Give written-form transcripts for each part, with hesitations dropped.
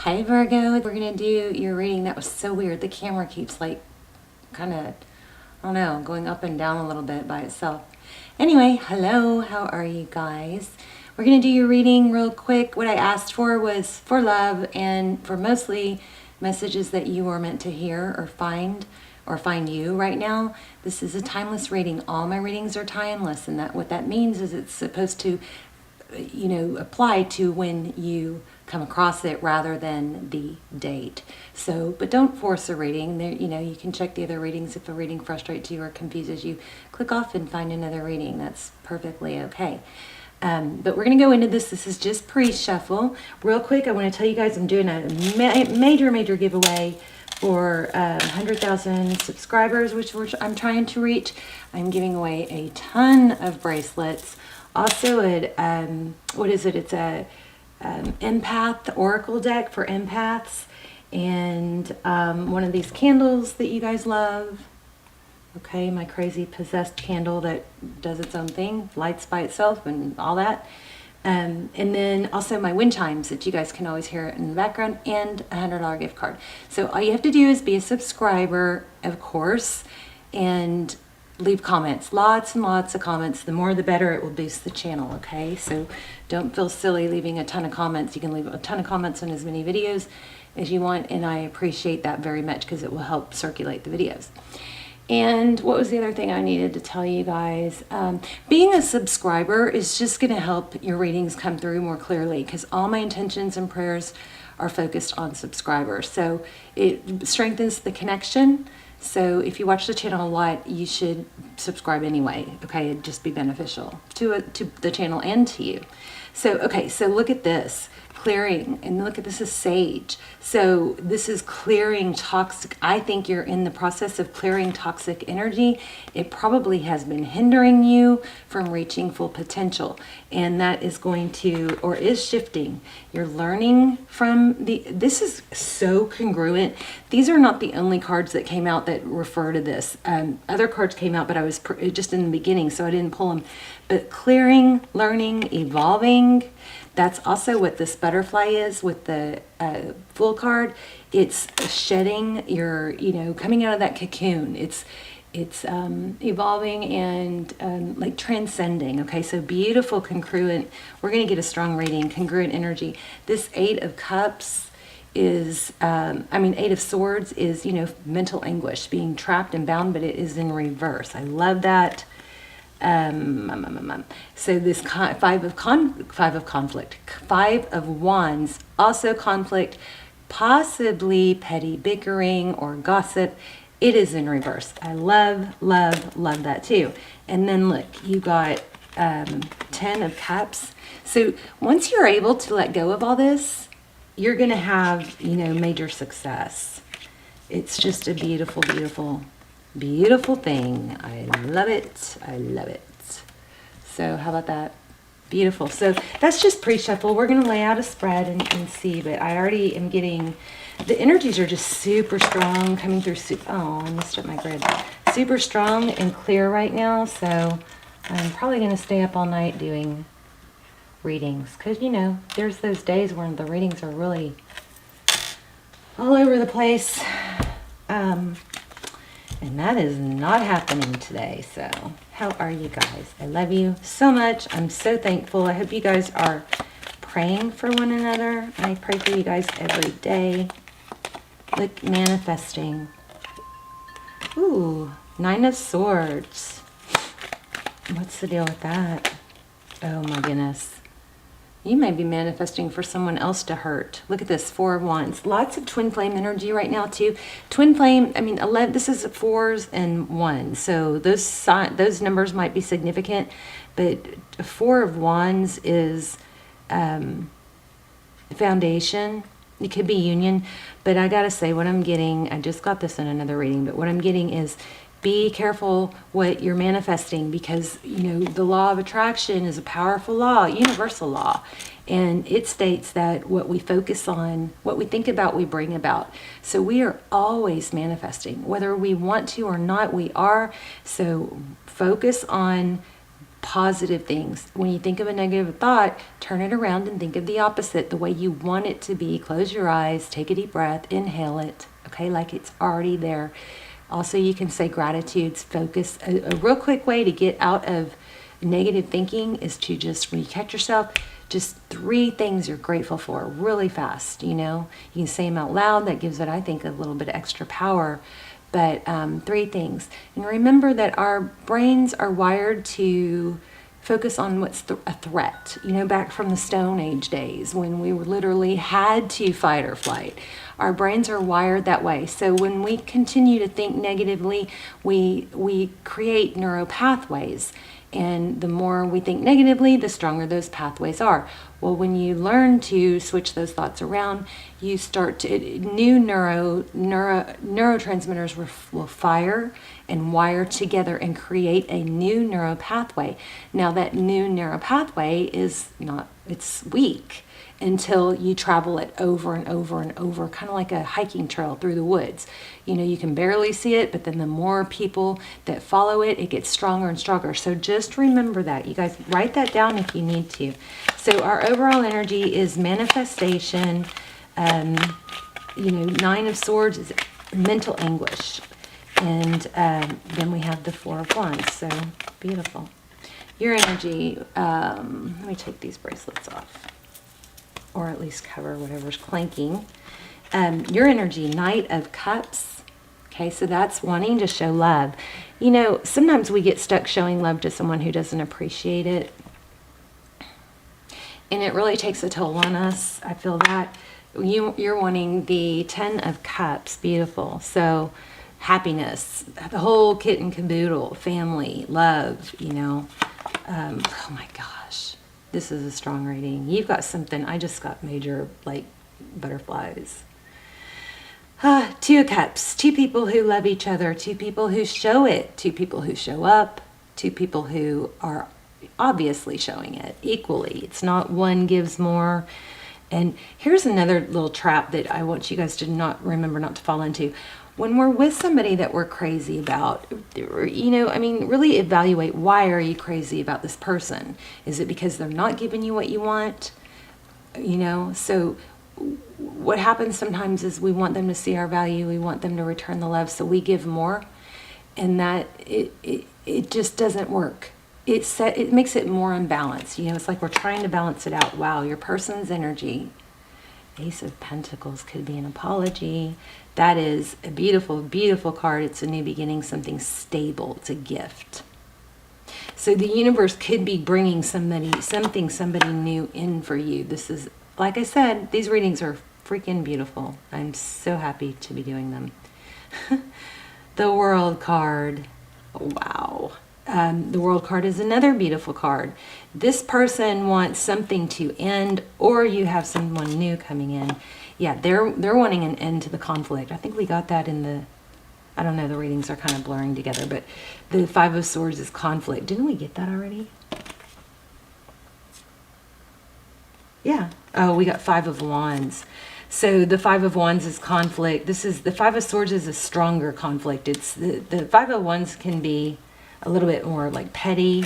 Hi Virgo, we're going to do your reading. That was so weird. The camera keeps like kind of, I don't know, going up and down a little bit by itself. Anyway, hello, how are you guys? We're going to do your reading real quick. What I asked for was for love and for mostly messages that you are meant to hear or find you right now. This is a timeless reading. All my readings are timeless, and that what that means is it's supposed to, apply to when you come across it rather than the date. So, but don't force a reading. There, you can check the other readings. If a reading frustrates you or confuses you, click off and find another reading. That's perfectly okay. But we're going to go into this. This is just pre-shuffle. Real quick, I want to tell you guys I'm doing a major giveaway for 100,000 subscribers, which I'm trying to reach. I'm giving away a ton of bracelets. Also, what is it? It's a empath oracle deck for empaths, and one of these candles that you guys love. Okay, my crazy possessed candle that does its own thing, lights by itself and all that. And then also my wind chimes that you guys can always hear in the background, and a $100 gift card. So all you have to do is be a subscriber, of course, and leave comments, lots and lots of comments. The more the better. It will boost the channel. Okay, so don't feel silly leaving a ton of comments. You can leave a ton of comments on as many videos as you want, and I appreciate that very much because it will help circulate the videos. And what was the other thing I needed to tell you guys? Being a subscriber is just going to help your readings come through more clearly, because all my intentions and prayers are focused on subscribers. So it strengthens the connection. So if you watch the channel a lot, you should subscribe anyway. Okay, it'd just be beneficial to the channel and to you. So okay, so look at this. Clearing, and look at this is sage. So this is clearing toxic. I think you're in the process of clearing toxic energy. It probably has been hindering you from reaching full potential, and that is going to, or is shifting. You're learning from this is so congruent. These are not the only cards that came out that refer to this. Other cards came out, but I was just in the beginning, so I didn't pull them. But clearing, learning, evolving. That's also what this butterfly is with the Fool card. It's shedding your, coming out of that cocoon. It's evolving and like transcending. Okay, so beautiful, congruent. We're going to get a strong reading, congruent energy. This Eight of Cups is, Eight of Swords is, mental anguish, being trapped and bound, but it is in reverse. I love that. So this five of conflict, Five of Wands, also conflict, possibly petty bickering or gossip. It is in reverse. I love that too. And then look, you got 10 of Cups. So once you're able to let go of all this, you're gonna have major success. It's just a beautiful thing. I love it. So how about that? Beautiful. So that's just pre-shuffle. We're going to lay out a spread and see, but I already am getting, the energies are just super strong coming through. Oh, I messed up my grid. Super strong and clear right now. So I'm probably going to stay up all night doing readings, because there's those days when the readings are really all over the place. And that is not happening today. So how are you guys? I love you so much. I'm so thankful. I hope you guys are praying for one another. I pray for you guys every day. Look, manifesting. Ooh, Nine of Swords. What's the deal with that? Oh my goodness. You may be manifesting for someone else to hurt. Look at this, Four of Wands. Lots of twin flame energy right now too. Twin flame, 11, this is 4s and 1s. So those numbers might be significant, but Four of Wands is foundation. It could be union, but I gotta say what I'm getting, I just got this in another reading, but what I'm getting is be careful what you're manifesting, because the law of attraction is a powerful law, universal law, and it states that what we focus on, what we think about, we bring about. So we are always manifesting, whether we want to or not, we are. So focus on positive things. When you think of a negative thought, turn it around and think of the opposite, the way you want it to be. Close your eyes, take a deep breath, inhale it, okay, like it's already there. Also, you can say gratitudes, focus. A real quick way to get out of negative thinking is to just, when you catch yourself, just 3 things you're grateful for really fast, you know. You can say them out loud. That gives it, I think, a little bit of extra power. But 3 things. And remember that our brains are wired to focus on what's a threat. You know, back from the Stone Age days when we literally had to fight or flight. Our brains are wired that way. So when we continue to think negatively, we create neural pathways. And the more we think negatively, the stronger those pathways are. Well, when you learn to switch those thoughts around, you start to, new neurotransmitters will fire and wire together and create a new neural pathway. Now that new neural pathway is not, it's weak until you travel it over and over and over, kind of like a hiking trail through the woods. You know, you can barely see it, but then the more people that follow it, it gets stronger and stronger. So just remember that. You guys write that down if you need to. So our overall energy is manifestation. You know, 9 of Swords is mental anguish. And then we have the 4 of Wands. So beautiful. Your energy, let me take these bracelets off, or at least cover whatever's clanking. Your energy, Knight of Cups. Okay, so that's wanting to show love. You know, sometimes we get stuck showing love to someone who doesn't appreciate it. And it really takes a toll on us. I feel that. You're wanting the 10 of Cups. Beautiful. So happiness, the whole kit and caboodle, family, love, you know. Oh my gosh. This is a strong reading. You've got something. I just got major, like, butterflies. 2 of Cups. 2 people who love each other. 2 people who show it. 2 people who show up. 2 people who are obviously showing it equally. It's not one gives more. And here's another little trap that I want you guys to remember not to fall into. When we're with somebody that we're crazy about, you know, I mean, really evaluate, why are you crazy about this person? Is it because they're not giving you what you want? You know, so what happens sometimes is we want them to see our value. We want them to return the love, so we give more. And that, it just doesn't work. It makes it more unbalanced. You know, it's like we're trying to balance it out. Wow, your person's energy. Ace of Pentacles could be an apology. That is a beautiful, beautiful card. It's a new beginning, something stable. It's a gift. So the universe could be bringing somebody new in for you. This is, like I said, these readings are freaking beautiful. I'm so happy to be doing them. The World card. Wow. The World card is another beautiful card. This person wants something to end, or you have someone new coming in. Yeah, they're wanting an end to the conflict. I think we got that in the, I don't know, the readings are kind of blurring together, but the 5 of Swords is conflict. Didn't we get that already? Yeah. Oh, we got 5 of Wands. So the 5 of Wands is conflict. This is, the 5 of Swords is a stronger conflict. It's the 5 of Wands can be a little bit more like petty,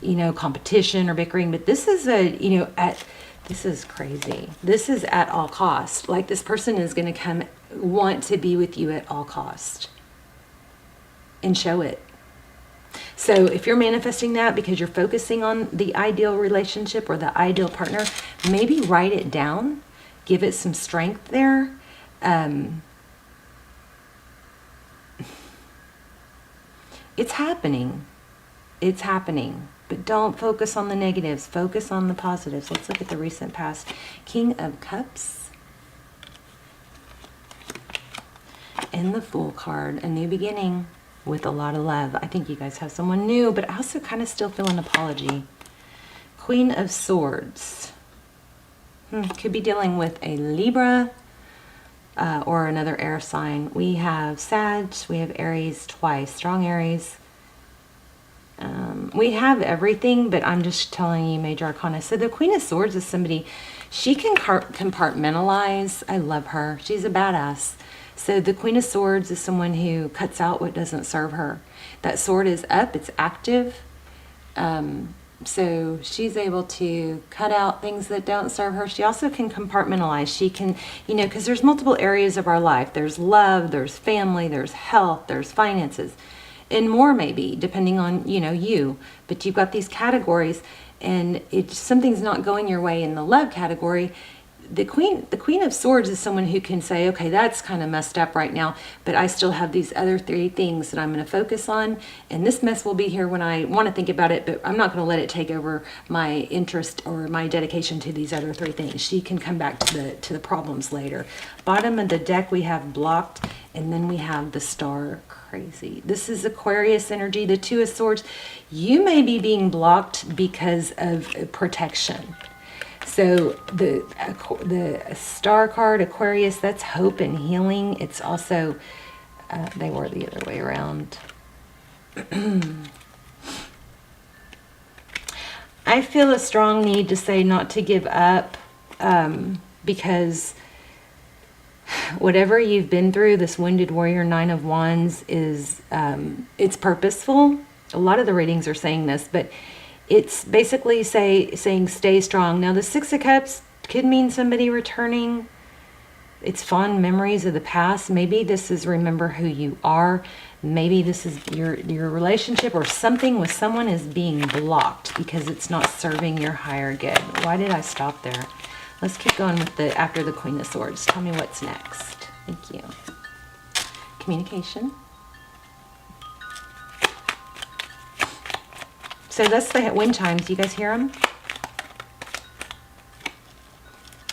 you know, competition or bickering, but this is a, you know, this is crazy. This is at all cost. Like, this person is going to want to be with you at all cost and show it. So if you're manifesting that because you're focusing on the ideal relationship or the ideal partner, maybe write it down, give it some strength there. It's happening. It's happening. But don't focus on the negatives. Focus on the positives. Let's look at the recent past. King of Cups. And the Fool card. A new beginning with a lot of love. I think you guys have someone new, but I also kind of still feel an apology. Queen of Swords. Could be dealing with a Libra or another air sign. We have Sag. We have Aries twice. Strong Aries. We have everything, but I'm just telling you major arcana. So the Queen of Swords is somebody, she can compartmentalize. I love her. She's a badass. So the Queen of Swords is someone who cuts out what doesn't serve her. That sword is up. It's active. So she's able to cut out things that don't serve her. She also can compartmentalize. She can, you know, because there's multiple areas of our life. There's love, there's family, there's health, there's finances, and more maybe, depending on, you know, you. But you've got these categories, and if something's not going your way in the love category, the Queen of Swords is someone who can say, okay, that's kind of messed up right now, but I still have these other 3 things that I'm going to focus on, and this mess will be here when I want to think about it, but I'm not going to let it take over my interest or my dedication to these other 3 things. She can come back to the problems later. Bottom of the deck we have blocked, and then we have the Star. Crazy. This is Aquarius energy, the 2 of Swords. You may be being blocked because of protection. So the Star card, Aquarius, that's hope and healing. It's also, they were the other way around. I feel a strong need to say not to give up, because whatever you've been through, this Wounded Warrior, 9 of Wands, is, it's purposeful. A lot of the readings are saying this, but it's basically saying stay strong. Now, the 6 of Cups could mean somebody returning. It's fond memories of the past. Maybe this is remember who you are. Maybe this is your relationship or something with someone is being blocked because it's not serving your higher good. Why did I stop there? Let's keep going with after the Queen of Swords. Tell me what's next. Thank you. Communication. So that's the wind chimes. You guys hear them?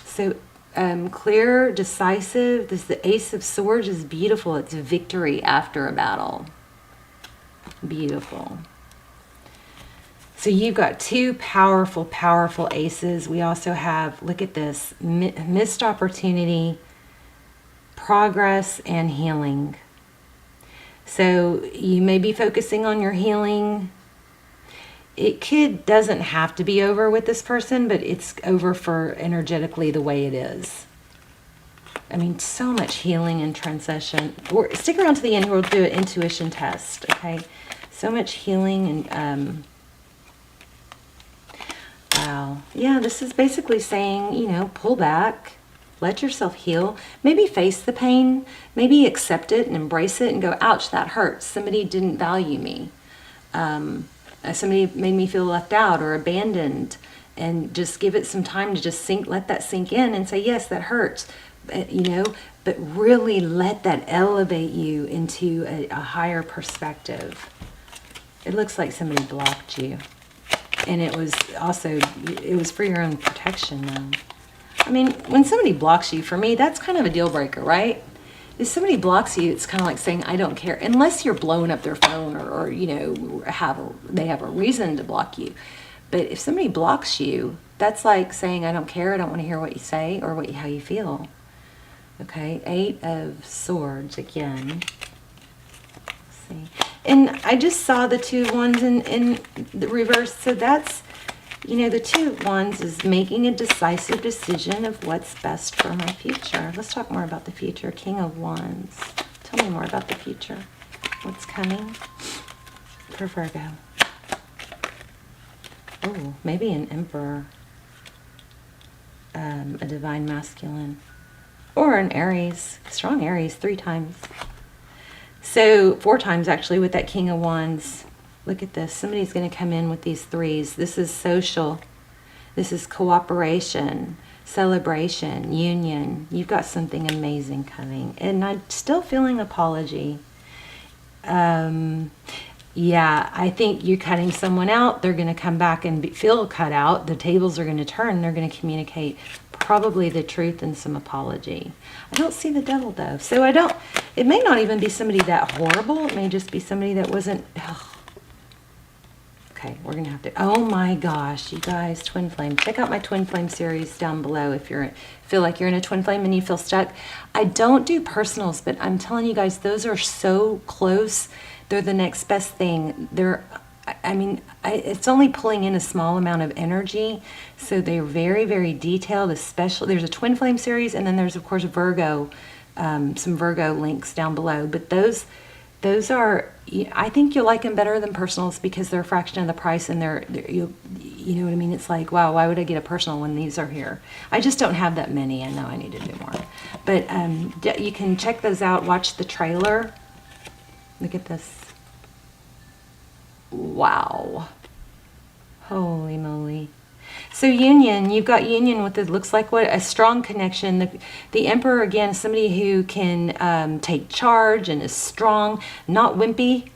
So clear, decisive. This the Ace of Swords is beautiful. It's victory after a battle. Beautiful. So you've got 2 powerful, powerful aces. We also have, look at this, missed opportunity, progress, and healing. So you may be focusing on your healing. It doesn't have to be over with this person, but it's over for energetically the way it is. I mean, so much healing and transition. Stick around to the end. We'll do an intuition test, okay? So much healing and, wow. Yeah, this is basically saying, you know, pull back, let yourself heal. Maybe face the pain. Maybe accept it and embrace it and go, ouch, that hurts. Somebody didn't value me. Somebody made me feel left out or abandoned, and just give it some time to just let that sink in and say, yes, that hurts, you know, but really let that elevate you into a higher perspective. It looks like somebody blocked you, and it was for your own protection though. I mean, when somebody blocks you, for me, that's kind of a deal breaker, right? If somebody blocks you, it's kind of like saying, I don't care, unless you're blowing up their phone or you know, they have a reason to block you. But if somebody blocks you, that's like saying, I don't care, I don't want to hear what you say or how you feel. Okay, 8 of Swords again. Let's see. And I just saw the 2 of Wands in the reverse, so that's, you know, the 2 of Wands is making a decisive decision of what's best for my future. Let's talk more about the future. King of Wands. Tell me more about the future. What's coming for Virgo? Oh, maybe an Emperor. A Divine Masculine. Or an Aries. Strong Aries 3 times. So 4 times actually with that King of Wands. Look at this. Somebody's going to come in with these 3s. This is social. This is cooperation, celebration, union. You've got something amazing coming. And I'm still feeling apology. Yeah, I think you're cutting someone out. They're going to come back and feel cut out. The tables are going to turn. They're going to communicate probably the truth and some apology. I don't see the devil though. So it may not even be somebody that horrible. It may just be somebody that wasn't... Okay, we're going to have to... Oh my gosh, you guys, Twin Flame. Check out my Twin Flame series down below if you feel like you're in a Twin Flame and you feel stuck. I don't do personals, but I'm telling you guys, those are so close. They're the next best thing. It's only pulling in a small amount of energy, so they're very, very detailed, especially... There's a Twin Flame series, and then there's, of course, Virgo, some Virgo links down below. But those... Those are, I think you'll like them better than personals because they're a fraction of the price, and you know what I mean? It's like, wow, why would I get a personal when these are here? I just don't have that many. I know I need to do more. But you can check those out. Watch the trailer. Look at this. Wow. Holy moly. So union, you've got union with it. Looks like what a strong connection. The Emperor, again, somebody who can take charge and is strong, not wimpy.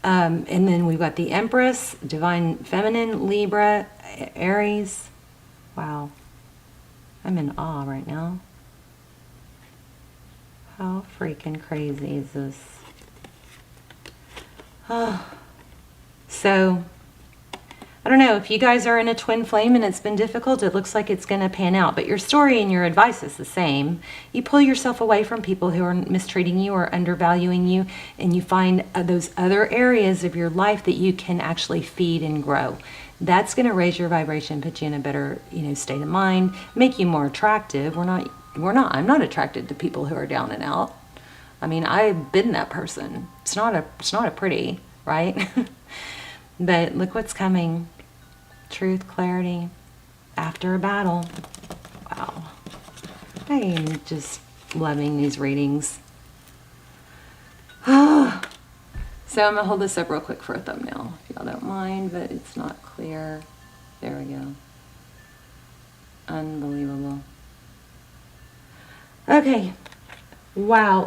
And then we've got the Empress, Divine Feminine, Libra, Aries. Wow. I'm in awe right now. How freaking crazy is this? Oh. So, I don't know, if you guys are in a twin flame and it's been difficult, it looks like it's going to pan out. But your story and your advice is the same. You pull yourself away from people who are mistreating you or undervaluing you, and you find those other areas of your life that you can actually feed and grow. That's going to raise your vibration, put you in a better, state of mind, make you more attractive. I'm not attracted to people who are down and out. I mean, I've been that person. It's not a pretty, right? But look what's coming. Truth, clarity, after a battle. Wow. I am just loving these readings. So I'm going to hold this up real quick for a thumbnail, if y'all don't mind, but it's not clear. There we go. Unbelievable. Okay. Wow.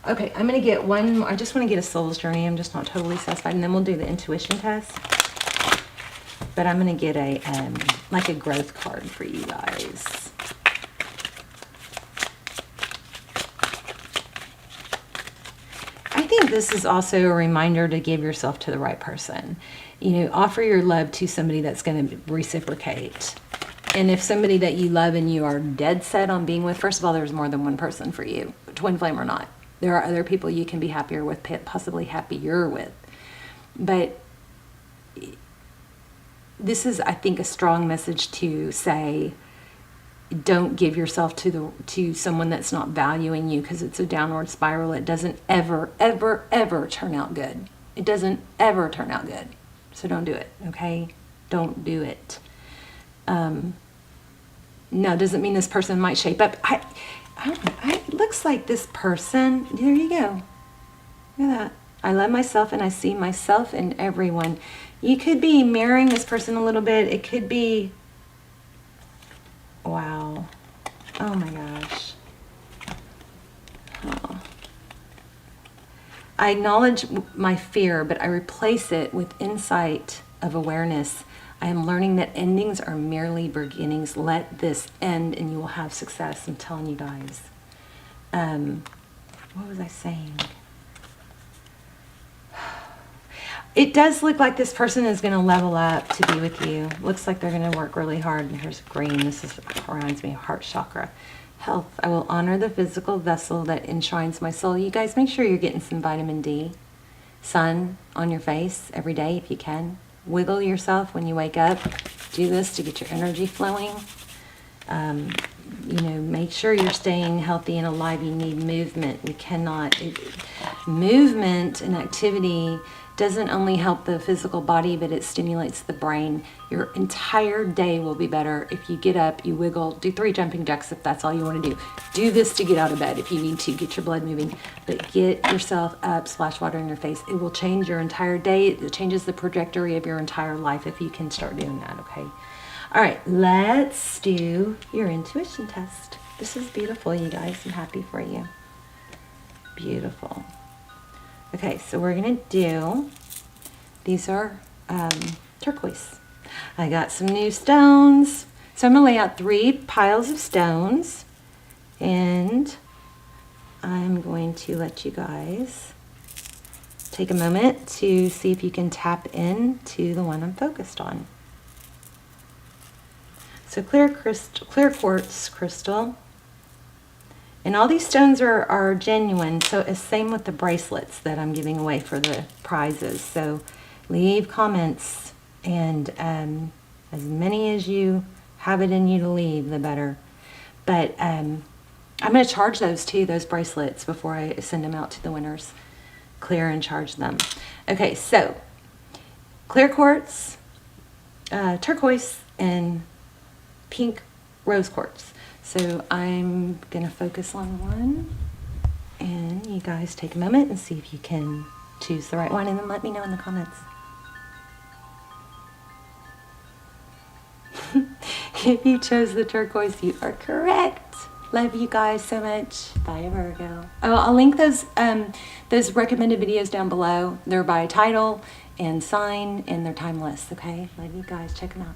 Okay, I'm going to get one more. I just want to get a soul's journey. I'm just not totally satisfied. And then we'll do the intuition test. But I'm going to get like a growth card for you guys. I think this is also a reminder to give yourself to the right person. Offer your love to somebody that's going to reciprocate. And if somebody that you love and you are dead set on being with, first of all, there's more than one person for you, twin flame or not. There are other people you can be happier with, possibly happier with. But this is, I think, a strong message to say, don't give yourself to someone that's not valuing you, because it's a downward spiral. It doesn't ever, ever, ever turn out good. It doesn't ever turn out good. So don't do it, okay? Don't do it. No, it doesn't mean this person might shape up. It looks like this person, there you go. Look at that. I love myself and I see myself in everyone. You could be mirroring this person a little bit. It could be, wow. Oh my gosh. Oh. I acknowledge my fear, but I replace it with insight of awareness. I am learning that endings are merely beginnings. Let this end and you will have success. I'm telling you guys. What was I saying? It does look like this person is going to level up to be with you. Looks like they're going to work really hard. And here's green. This reminds me of heart chakra. Health. I will honor the physical vessel that enshrines my soul. You guys make sure you're getting some vitamin D. Sun on your face every day if you can. Wiggle yourself when you wake up. Do this to get your energy flowing. Make sure you're staying healthy and alive. You need movement. Movement and activity doesn't only help the physical body, but it stimulates the brain. Your entire day will be better if you get up, you wiggle, do 3 jumping jacks if that's all you want to do. Do this to get out of bed if you need to, get your blood moving, but get yourself up, splash water in your face. It will change your entire day. It changes the trajectory of your entire life if you can start doing that, okay? All right, let's do your intuition test. This is beautiful, you guys. I'm happy for you. Beautiful. Okay, so we're going to do, these are turquoise. I got some new stones. So I'm going to lay out 3 piles of stones. And I'm going to let you guys take a moment to see if you can tap into the one I'm focused on. So clear quartz crystal. And all these stones are genuine, so it's same with the bracelets that I'm giving away for the prizes. So leave comments, and as many as you have it in you to leave, the better. But I'm going to charge those too, those bracelets, before I send them out to the winners. clear and charge them. Okay, so clear quartz, turquoise, and pink rose quartz. So I'm gonna focus on one, and you guys take a moment and see if you can choose the right one, and then let me know in the comments. If you chose the turquoise, you are correct. Love you guys so much. Bye, Virgo. Oh, I'll link those recommended videos down below. They're by title and sign, and they're timeless, okay? Love you guys. Check them out.